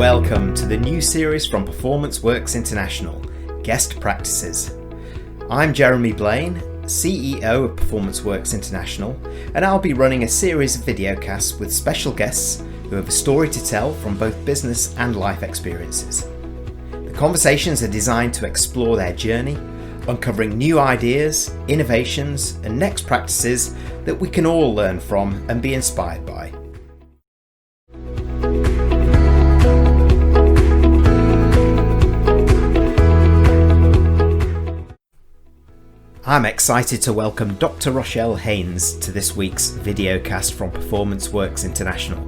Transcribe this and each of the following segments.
Welcome to the new series from Performance Works International, Guest Practices. I'm Jeremy Blain, CEO of Performance Works International, and I'll be running a series of videocasts with special guests who have a story to tell from both business and life experiences. The conversations are designed to explore their journey, uncovering new ideas, innovations, and next practices that we can all learn from and be inspired by. I'm excited to welcome Dr. Rochelle Haynes to this week's videocast from Performance Works International.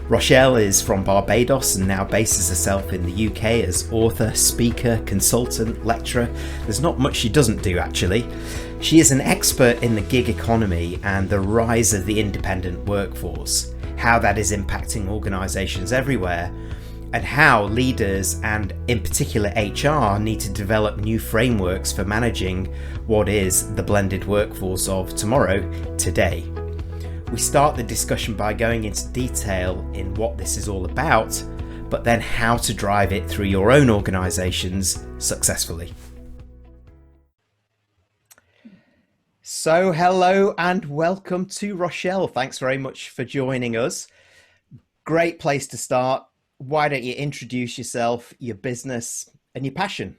Rochelle is from Barbados and now bases herself in the UK as author, speaker, consultant, lecturer. There's not much she doesn't do actually. She is an expert in the gig economy and the rise of the independent workforce, how that is impacting organisations everywhere, and how leaders and in particular HR need to develop new frameworks for managing what is the blended workforce of tomorrow, today. We start the discussion by going into detail in what this is all about, but then how to drive it through your own organisations successfully. So hello and welcome to Rochelle. Thanks very much for joining us. Great place to start. Why don't you introduce yourself, your business, and your passion?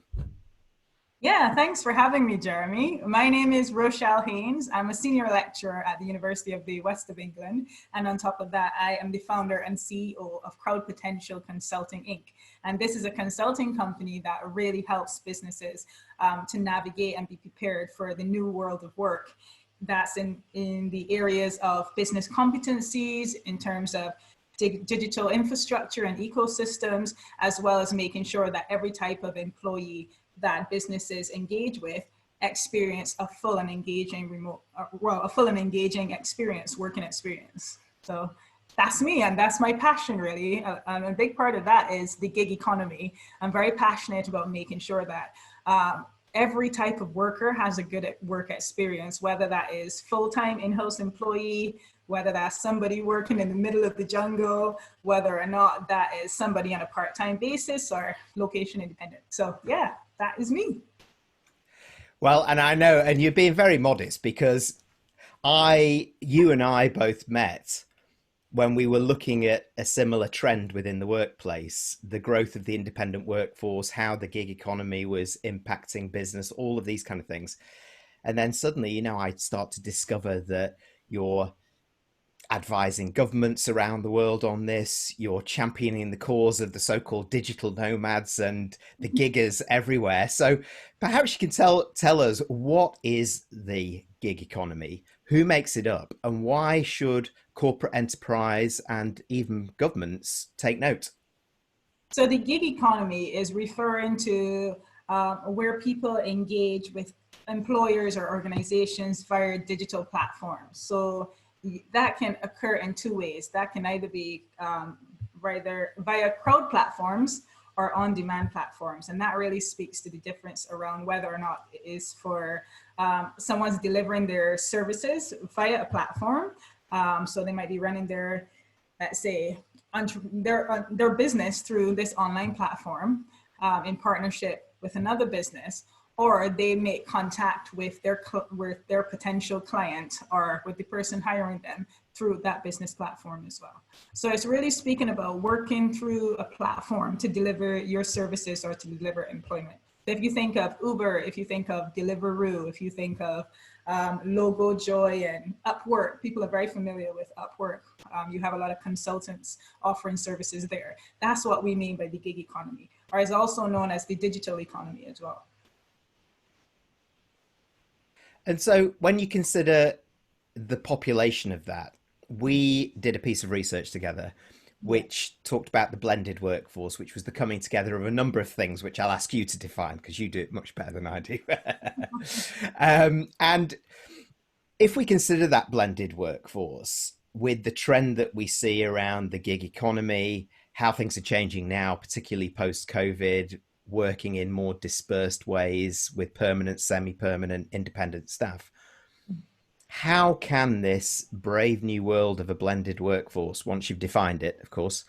Yeah, thanks for having me, Jeremy. My name is Rochelle Haynes. I'm a senior lecturer at the University of the West of England. And on top of that, I am the founder and CEO of Crowd Potential Consulting, Inc. And this is a consulting company that really helps businesses to navigate and be prepared for the new world of work. That's in the areas of business competencies, in terms of digital infrastructure and ecosystems, as well as making sure that every type of employee that businesses engage with experience a full and engaging working experience. So that's me, and that's my passion really. And a big part of that is the gig economy. I'm very passionate about making sure that every type of worker has a good work experience, whether that is full-time in-house employee, whether that's somebody working in the middle of the jungle, whether or not that is somebody on a part-time basis or location independent. So yeah, that is me. Well, and I know, and you're being very modest because you and I both met when we were looking at a similar trend within the workplace, the growth of the independent workforce, how the gig economy was impacting business, all of these kind of things. And then suddenly, I start to discover that you're advising governments around the world on this, you're championing the cause of the so-called digital nomads and the giggers everywhere. So perhaps you can tell us, what is the gig economy, who makes it up, and why should corporate enterprise and even governments take note? So the gig economy is referring to where people engage with employers or organizations via digital platforms. So that can occur in two ways. That can either be either via crowd platforms or on-demand platforms. And that really speaks to the difference around whether or not it is for someone's delivering their services via a platform. So they might be running their, let's say, their business through this online platform in partnership with another business, or they make contact with their potential client or with the person hiring them through that business platform as well. So it's really speaking about working through a platform to deliver your services or to deliver employment. If you think of Uber, if you think of Deliveroo, if you think of Logo Joy and Upwork, people are very familiar with Upwork. You have a lot of consultants offering services there. That's what we mean by the gig economy, or is also known as the digital economy as well. And so when you consider the population of that, we did a piece of research together which talked about the blended workforce, which was the coming together of a number of things, which I'll ask you to define because you do it much better than I do. And if we consider that blended workforce with the trend that we see around the gig economy, how things are changing now, particularly post-COVID, working in more dispersed ways with permanent, semi-permanent, independent staff. How can this brave new world of a blended workforce, once you've defined it, of course,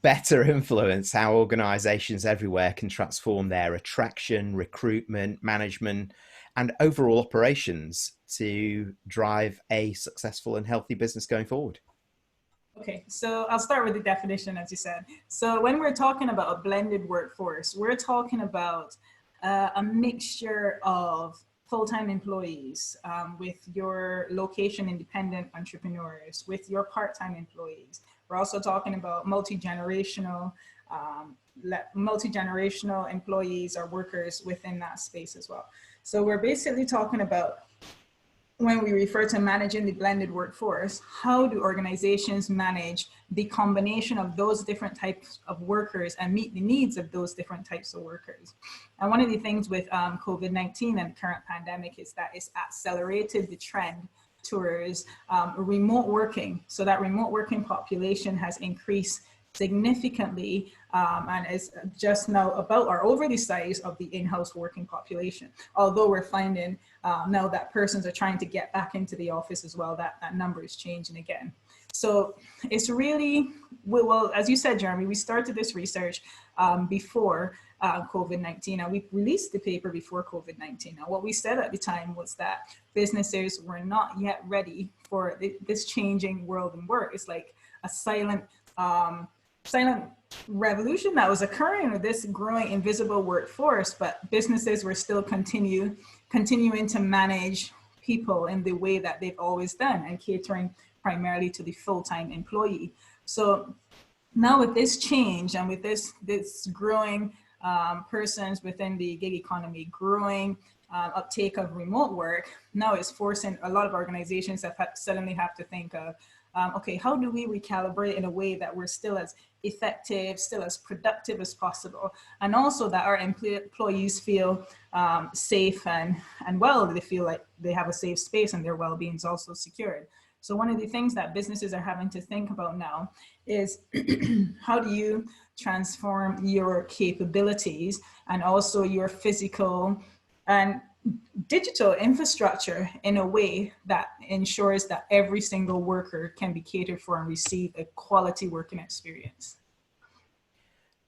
better influence how organizations everywhere can transform their attraction, recruitment, management, and overall operations to drive a successful and healthy business going forward? Okay, so I'll start with the definition, as you said. So when we're talking about a blended workforce, we're talking about a mixture of full-time employees with your location independent entrepreneurs, with your part-time employees. We're also talking about multi-generational employees or workers within that space as well. So we're basically talking about, when we refer to managing the blended workforce, how do organizations manage the combination of those different types of workers and meet the needs of those different types of workers? And one of the things with COVID-19 and the current pandemic is that it's accelerated the trend towards remote working. So that remote working population has increased significantly and is just now about or over the size of the in-house working population. Although we're finding now that persons are trying to get back into the office as well, that number is changing again. So it's really, well, as you said, Jeremy, we started this research before COVID-19, and we released the paper before COVID-19. Now, what we said at the time was that businesses were not yet ready for this changing world and work. It's like a silent revolution that was occurring with this growing invisible workforce, but businesses were still continuing to manage people in the way that they've always done and catering primarily to the full-time employee. So now with this change and with this growing persons within the gig economy, growing uptake of remote work, now it's forcing a lot of organizations that suddenly have to think of, okay, how do we recalibrate in a way that we're still as effective, still as productive as possible, and also that our employees feel safe and well, they feel like they have a safe space and their well-being is also secured. So one of the things that businesses are having to think about now is how do you transform your capabilities and also your physical and digital infrastructure in a way that ensures that every single worker can be catered for and receive a quality working experience.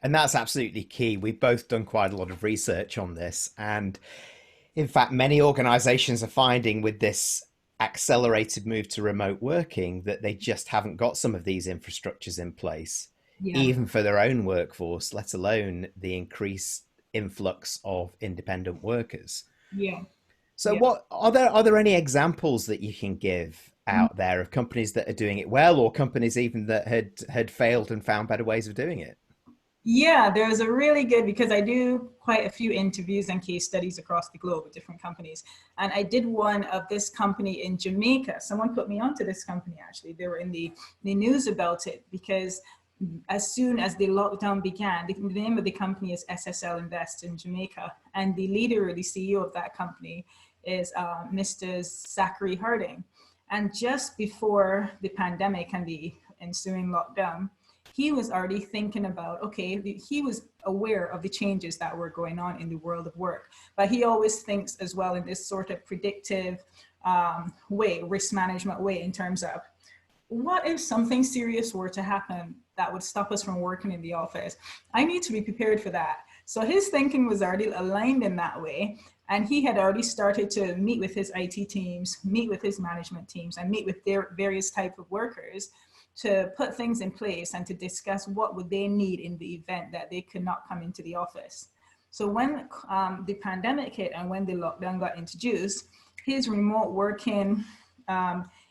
And that's absolutely key. We've both done quite a lot of research on this. And in fact, many organizations are finding with this accelerated move to remote working that they just haven't got some of these infrastructures in place, even for their own workforce, let alone the increased influx of independent workers. So what are there any examples that you can give out there of companies that are doing it well, or companies even that had failed and found better ways of doing it? Yeah, there's a really good, because I do quite a few interviews and case studies across the globe with different companies. And I did one of this company in Jamaica. Someone put me onto this company, actually. They were in the news about it because as soon as the lockdown began, the name of the company is SSL Invest in Jamaica. And the leader, the CEO of that company is Mr. Zachary Harding. And just before the pandemic and the ensuing lockdown, he was already thinking about, okay, he was aware of the changes that were going on in the world of work, but he always thinks as well in this sort of predictive way, risk management way, in terms of what if something serious were to happen that would stop us from working in the office? I need to be prepared for that. So his thinking was already aligned in that way. And he had already started to meet with his IT teams, meet with his management teams, and meet with their various type of workers to put things in place and to discuss what would they need in the event that they could not come into the office. So when the pandemic hit and when the lockdown got introduced, his remote working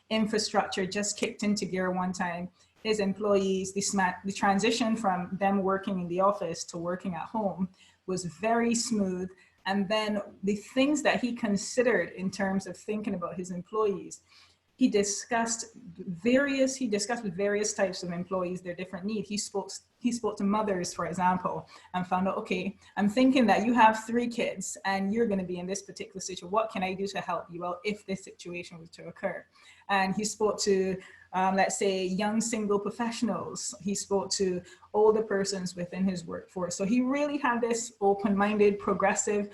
infrastructure just kicked into gear one time. His employees, the transition from them working in the office to working at home was very smooth. And then the things that he considered in terms of thinking about his employees, he discussed with various types of employees their different needs. He spoke to mothers, for example, and found out, okay, I'm thinking that you have 3 kids and you're going to be in this particular situation. What can I do to help you out if this situation was to occur? And he spoke to, let's say, young single professionals. He spoke to older persons within his workforce. So he really had this open-minded, progressive,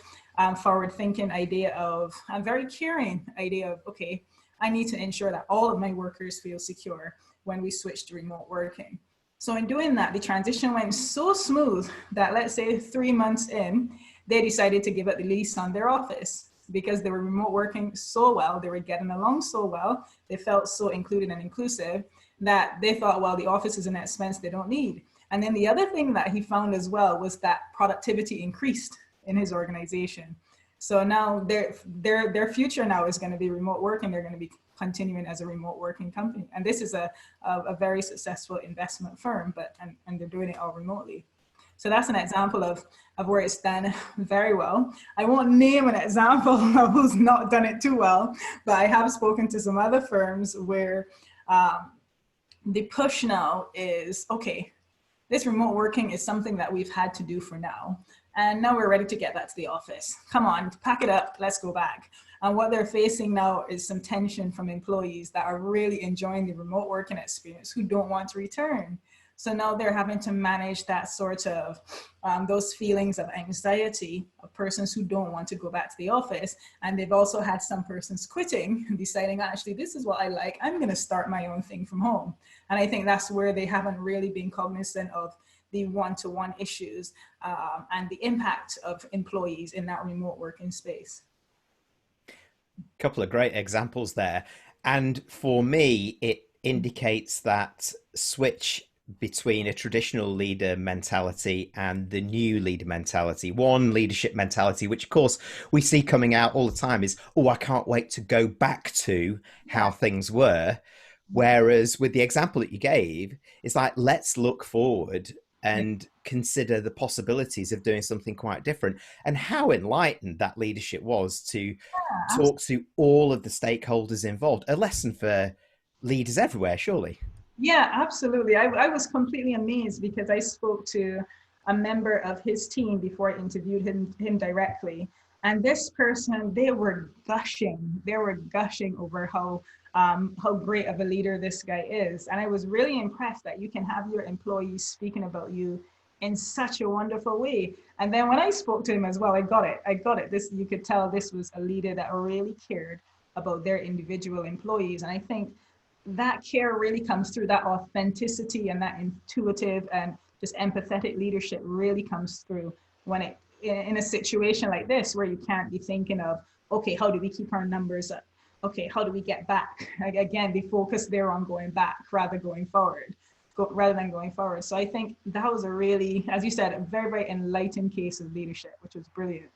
forward-thinking idea of, a very caring idea of, okay, I need to ensure that all of my workers feel secure when we switch to remote working. So in doing that, the transition went so smooth that, let's say 3 months in, they decided to give up the lease on their office because they were remote working so well, they were getting along so well, they felt so included and inclusive that they thought, well, the office is an expense they don't need. And then the other thing that he found as well was that productivity increased in his organization. So now their future now is going to be remote working. They're going to be continuing as a remote working company. And this is a very successful investment firm, and they're doing it all remotely. So that's an example of where it's done very well. I won't name an example of who's not done it too well, but I have spoken to some other firms where the push now is, okay, this remote working is something that we've had to do for now. And now we're ready to get back to the office. Come on, pack it up, let's go back. And what they're facing now is some tension from employees that are really enjoying the remote working experience who don't want to return. So now they're having to manage that sort of, those feelings of anxiety of persons who don't want to go back to the office. And they've also had some persons quitting and deciding, actually, this is what I like. I'm going to start my own thing from home. And I think that's where they haven't really been cognizant of the one-to-one issues and the impact of employees in that remote working space. Couple of great examples there. And for me, it indicates that switch between a traditional leader mentality and the new leader mentality. One leadership mentality, which of course we see coming out all the time, is, oh, I can't wait to go back to how things were. Whereas with the example that you gave, it's like, let's look forward and consider the possibilities of doing something quite different. And how enlightened that leadership was to talk to all of the stakeholders involved. A lesson for leaders everywhere, surely. Yeah, absolutely. I was completely amazed because I spoke to a member of his team before I interviewed him directly. And this person, they were gushing over how great of a leader this guy is. And I was really impressed that you can have your employees speaking about you in such a wonderful way. And then when I spoke to him as well, I got it. This, you could tell this was a leader that really cared about their individual employees. And I think that care really comes through, that authenticity and that intuitive and just empathetic leadership really comes through when it, in a situation like this, where you can't be thinking of, okay, how do we keep our numbers up? Okay, how do we get back? Again, the focus there on going back rather than going forward. So I think that was a really, as you said, a very, very enlightened case of leadership, which was brilliant.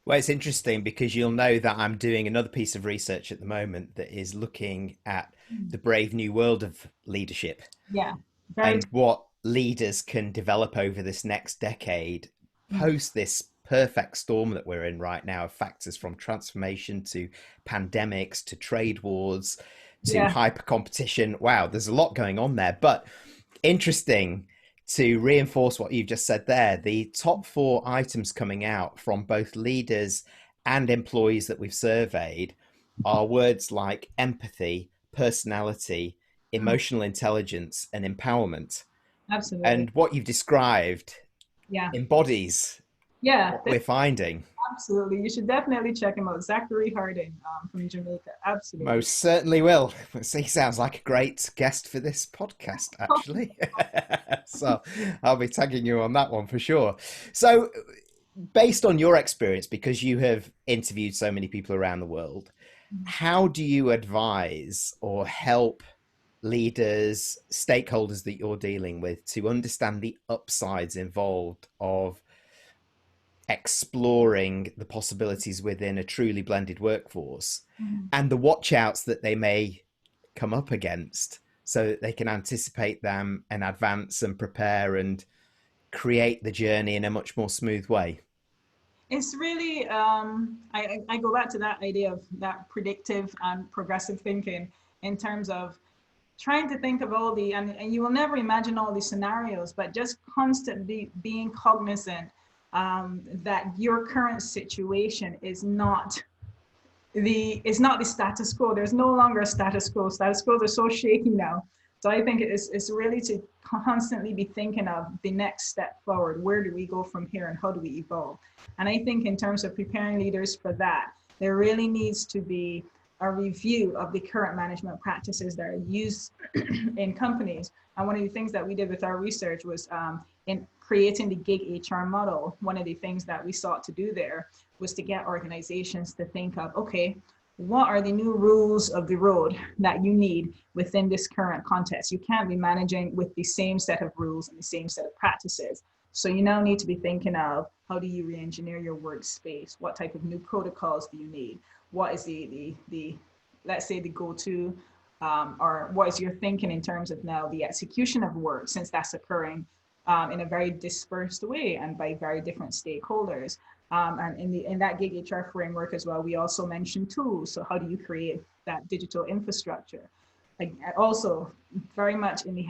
Well, it's interesting because you'll know that I'm doing another piece of research at the moment that is looking at the brave new world of leadership. Yeah. And what leaders can develop over this next decade post this perfect storm that we're in right now of factors from transformation to pandemics to trade wars to hyper competition. Wow, there's a lot going on there. But interesting to reinforce what you've just said there, the top 4 items coming out from both leaders and employees that we've surveyed are words like empathy, personality, emotional intelligence, and empowerment. Absolutely. And what you've described embodies what we're finding. Absolutely. You should definitely check him out. Zachary Harding from Jamaica. Absolutely. Most certainly will. He sounds like a great guest for this podcast, actually. So I'll be tagging you on that one for sure. So based on your experience, because you have interviewed so many people around the world, how do you advise or help leaders, stakeholders that you're dealing with to understand the upsides involved of exploring the possibilities within a truly blended workforce and the watch outs that they may come up against so that they can anticipate them and advance and prepare and create the journey in a much more smooth way? It's really, I go back to that idea of that predictive and progressive thinking in terms of trying to think of all the, and you will never imagine all these scenarios, but just constantly being cognizant that your current situation is not the status quo. There's no longer a status quo. Status quos are so shaky now. So I think it's really to constantly be thinking of the next step forward. Where do we go from here and how do we evolve? And I think in terms of preparing leaders for that, there really needs to be a review of the current management practices that are used in companies. And one of the things that we did with our research was in creating the gig HR model. One of the things that we sought to do there was to get organizations to think of, okay, what are the new rules of the road that you need within this current context? You can't be managing with the same set of rules and the same set of practices. So you now need to be thinking of, how do you re-engineer your workspace? What type of new protocols do you need? What is the let's say the go-to, or what is your thinking in terms of now the execution of work, since that's occurring in a very dispersed way and by very different stakeholders. And in that gig HR framework as well, we also mentioned tools. So how do you create that digital infrastructure? Like, also very much in the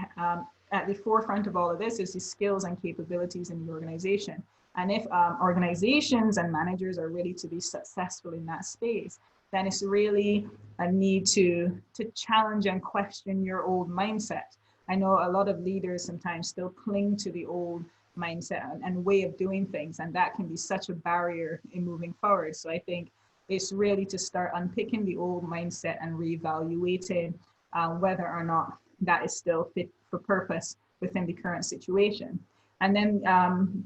at the forefront of all of this is the skills and capabilities in the organization. And if organizations and managers are ready to be successful in that space, then it's really a need to challenge and question your old mindset. I know a lot of leaders sometimes still cling to the old mindset and way of doing things, and that can be such a barrier in moving forward. So I think it's really to start unpicking the old mindset and reevaluating whether or not that is still fit for purpose within the current situation. And then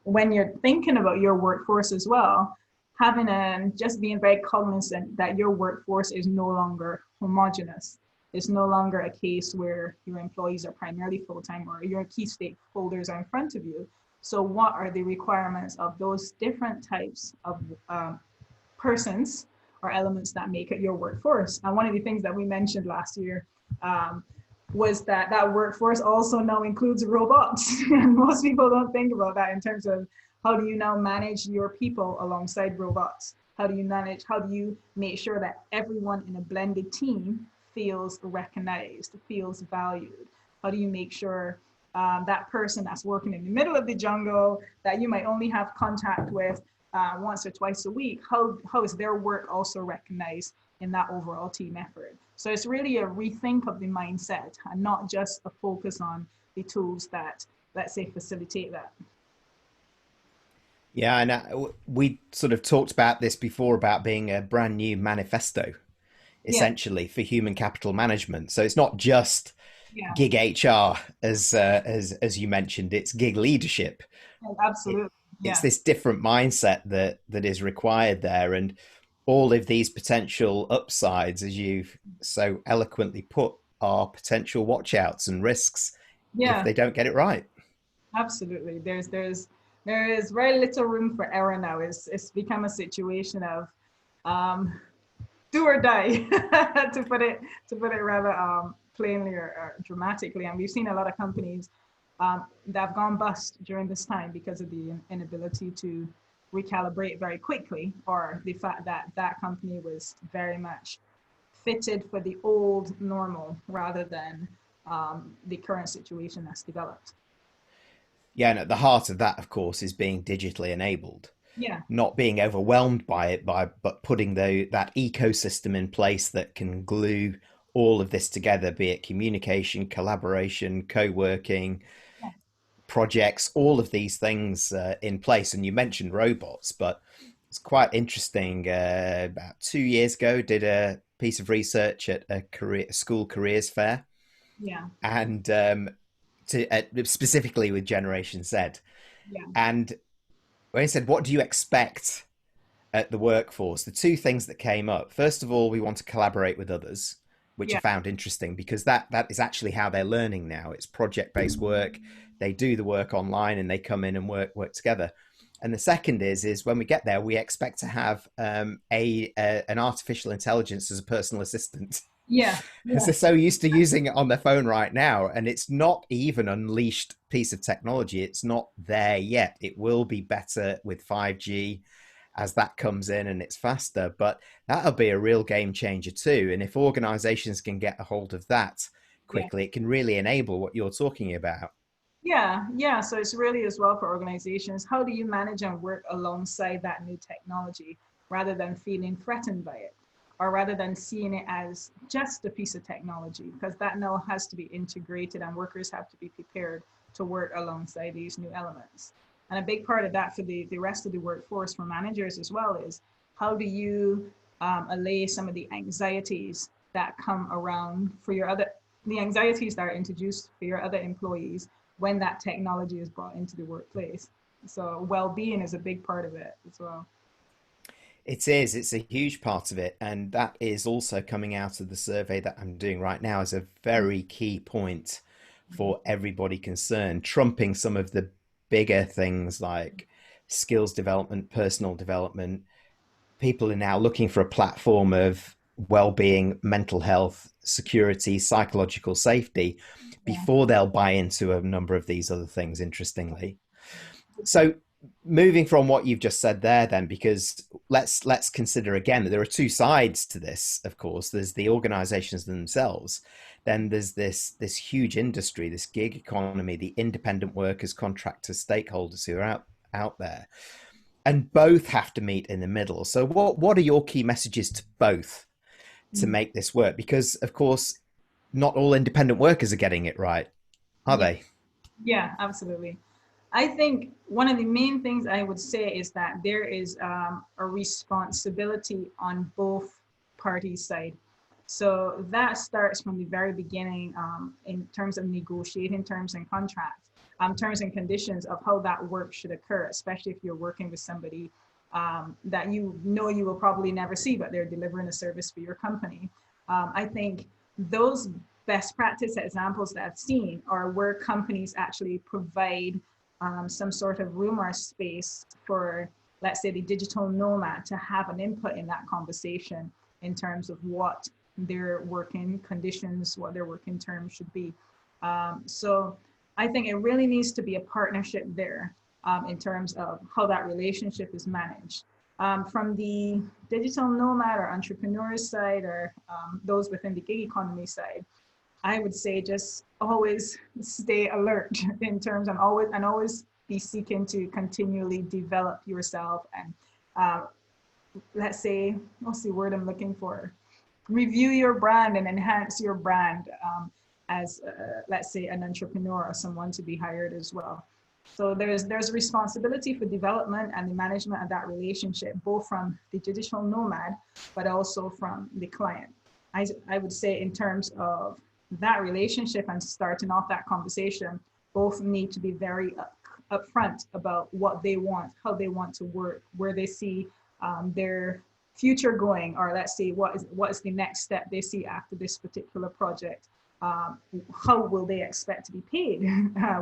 when you're thinking about your workforce as well, having just being very cognizant that your workforce is no longer homogenous. It's no longer a case where your employees are primarily full-time or your key stakeholders are in front of you. So what are the requirements of those different types of persons or elements that make up your workforce? And one of the things that we mentioned last year was that workforce also now includes robots. And most people don't think about that in terms of, how do you now manage your people alongside robots? How do you make sure that everyone in a blended team feels recognized, feels valued? How do you make sure that person that's working in the middle of the jungle that you might only have contact with once or twice a week, how is their work also recognized in that overall team effort? So it's really a rethink of the mindset and not just a focus on the tools that, let's say, facilitate that. Yeah, and we sort of talked about this before about being a brand new manifesto, Yeah, essentially, for human capital management. So it's not just yeah, gig HR as you mentioned; it's gig leadership. absolutely. It's Yeah, this different mindset that is required there, and all of these potential upsides, as you've so eloquently put, are potential watchouts and risks if yeah, they don't get it right. absolutely. There is very little room for error now. It's become a situation of um, do or die, to put it rather plainly or dramatically. And we've seen a lot of companies that have gone bust during this time because of the inability to recalibrate very quickly, or the fact that that company was very much fitted for the old normal rather than the current situation that's developed. Yeah, and at the heart of that, of course, is being digitally enabled, Yeah, not being overwhelmed by it, but putting that ecosystem in place that can glue all of this together, be it communication, collaboration, co-working, yeah, projects, all of these things in place. And you mentioned robots, but it's quite interesting. About 2 years ago, did a piece of research at a school careers fair, yeah, and specifically with Generation Z. yeah, And when I said, "What do you expect at the workforce?" the two things that came up: first of all, we want to collaborate with others, which I yeah, found interesting because that is actually how they're learning now. It's project based work. They do the work online and they come in and work together. And the second is when we get there, we expect to have an artificial intelligence as a personal assistant. yeah, Because yeah, they're so used to using it on their phone right now, and it's not even unleashed piece of technology. It's not there yet. It will be better with 5G as that comes in and it's faster, but that'll be a real game changer too. And if organizations can get a hold of that yeah. quickly, it can really enable what you're talking about. Yeah, yeah. So it's really as well for organizations. How do you manage and work alongside that new technology rather than feeling threatened by it, or rather than seeing it as just a piece of technology? Because that now has to be integrated and workers have to be prepared to work alongside these new elements. And a big part of that for the rest of the workforce, for managers as well, is how do you allay some of the anxieties that come around for your other, the anxieties that are introduced for your other employees when that technology is brought into the workplace. So well-being is a big part of it as well. It is. It's a huge part of it. And that is also coming out of the survey that I'm doing right now as a very key point for everybody concerned, trumping some of the bigger things like skills development, personal development. People are now looking for a platform of well-being, mental health, security, psychological safety Yeah. before they'll buy into a number of these other things, interestingly. So moving from what you've just said there then, because let's consider again that there are two sides to this. Of course, there's the organizations themselves, then there's this huge industry, this gig economy, the independent workers, contractors, stakeholders who are out there, and both have to meet in the middle. So what are your key messages to both to make this work? Because of course not all independent workers are getting it right, are Yeah, they? yeah, absolutely. I think one of the main things I would say is that there is a responsibility on both parties' side. So that starts from the very beginning in terms of negotiating terms and contracts, terms and conditions of how that work should occur, especially if you're working with somebody that you know you will probably never see, but they're delivering a service for your company. I think those best practice examples that I've seen are where companies actually provide some sort of room or space for, let's say, the digital nomad to have an input in that conversation in terms of what their working conditions, what their working terms should be. So I think it really needs to be a partnership there in terms of how that relationship is managed. From the digital nomad or entrepreneurs side, or those within the gig economy side, I would say just always stay alert in terms of always be seeking to continually develop yourself and let's say, what's the word I'm looking for? Review your brand and enhance your brand as let's say an entrepreneur or someone to be hired as well. So there's responsibility for development and the management of that relationship, both from the digital nomad, but also from the client. I would say in terms of that relationship and starting off that conversation, both need to be very upfront about what they want, how they want to work, where they see their future going, or let's say what is the next step they see after this particular project. How will they expect to be paid,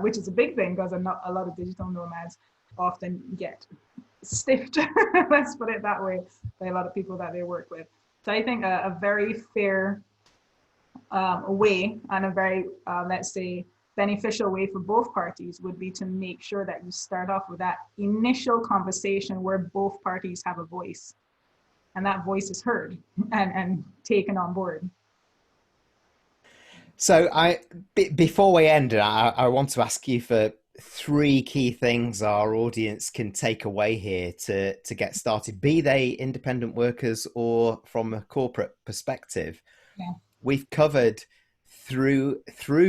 which is a big thing because a lot of digital nomads often get stiffed, let's put it that way, by a lot of people that they work with. So I think a very fair way and a very, let's say, beneficial way for both parties would be to make sure that you start off with that initial conversation where both parties have a voice and that voice is heard and taken on board. So before we end, I want to ask you for three key things our audience can take away here to get started, be they independent workers or from a corporate perspective. Yeah. We've covered through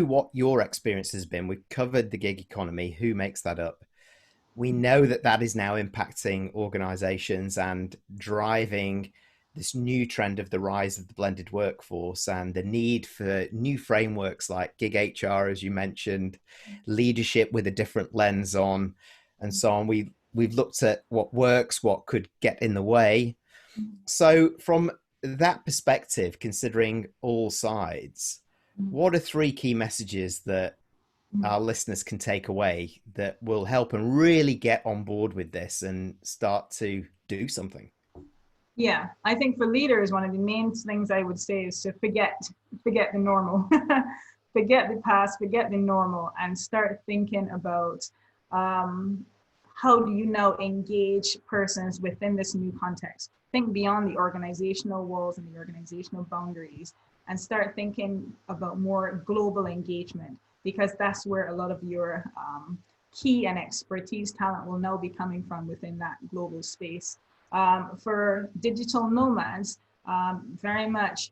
what your experience has been. We've covered the gig economy, who makes that up. We know that is now impacting organizations and driving this new trend of the rise of the blended workforce and the need for new frameworks like gig HR, as you mentioned, leadership with a different lens on, and so on. We've looked at what works, what could get in the way. So from that perspective, considering all sides, what are three key messages that our listeners can take away that will help and really get on board with this and start to do something? Yeah, I think for leaders, one of the main things I would say is to forget the normal, forget the past, forget the normal, and start thinking about how do you now engage persons within this new context. Think beyond the organizational walls and the organizational boundaries, and start thinking about more global engagement, because that's where a lot of your key and expertise talent will now be coming from within that global space. For digital nomads, very much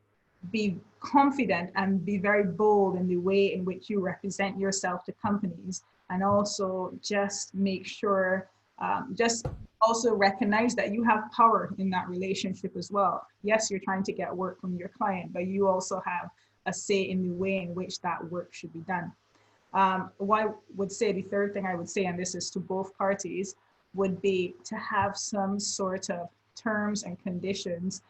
be confident and be very bold in the way in which you represent yourself to companies, and also just make sure Just also recognize that you have power in that relationship as well. Yes, you're trying to get work from your client, but you also have a say in the way in which that work should be done. What I would say, the third thing I would say, and this is to both parties, would be to have some sort of terms and conditions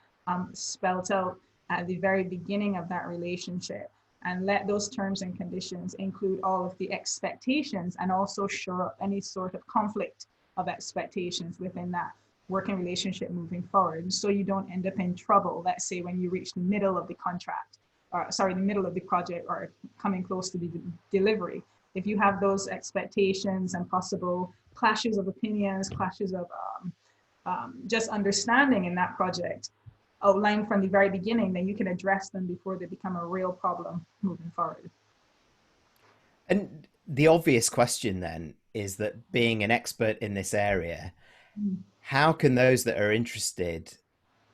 spelt out at the very beginning of that relationship, and let those terms and conditions include all of the expectations and also show up any sort of conflict of expectations within that working relationship moving forward, so you don't end up in trouble, let's say, when you reach the middle of the contract, or the middle of the project, or coming close to the delivery. If you have those expectations and possible clashes of opinions, clashes of just understanding in that project outlined from the very beginning, then you can address them before they become a real problem moving forward. And the obvious question then is that, being an expert in this area, how can those that are interested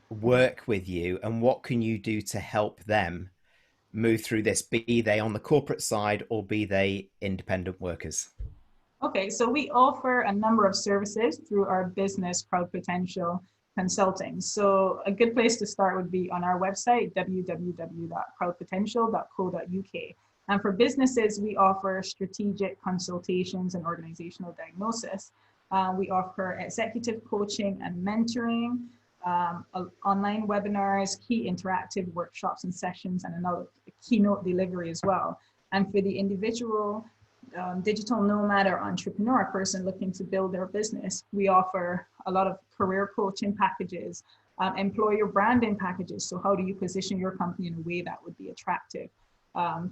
work with you, and what can you do to help them move through this, be they on the corporate side or be they independent workers? Okay, so we offer a number of services through our business Crowd Potential Consulting. So a good place to start would be on our website, www.crowdpotential.co.uk. And for businesses, we offer strategic consultations and organizational diagnosis. We offer executive coaching and mentoring, online webinars, key interactive workshops and sessions, and another keynote delivery as well. And for the individual digital nomad or entrepreneur person looking to build their business, we offer a lot of career coaching packages, employer branding packages. So how do you position your company in a way that would be attractive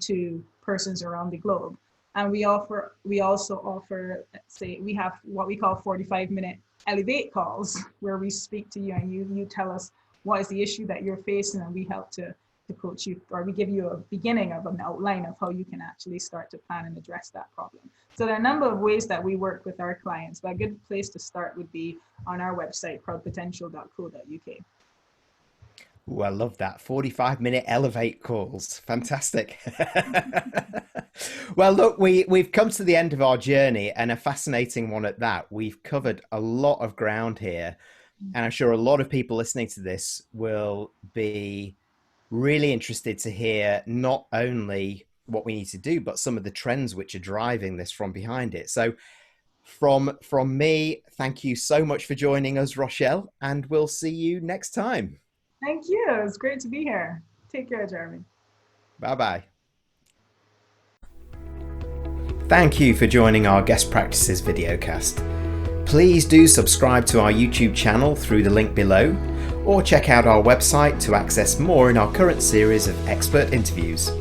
to persons around the globe? And we also offer, let's say, we have what we call 45-minute elevate calls, where we speak to you and you tell us what is the issue that you're facing, and we help to coach you, or we give you a beginning of an outline of how you can actually start to plan and address that problem. So there are a number of ways that we work with our clients, but a good place to start would be on our website, crowdpotential.co.uk. Oh, I love that. 45-minute elevate calls. Fantastic. Well, look, we've come to the end of our journey, and a fascinating one at that. We've covered a lot of ground here, and I'm sure a lot of people listening to this will be really interested to hear not only what we need to do, but some of the trends which are driving this from behind it. So from me, thank you so much for joining us, Rochelle, and we'll see you next time. Thank you. It's great to be here. Take care, Jeremy. Bye-bye. Thank you for joining our Guest Practices videocast. Please do subscribe to our YouTube channel through the link below, or check out our website to access more in our current series of expert interviews.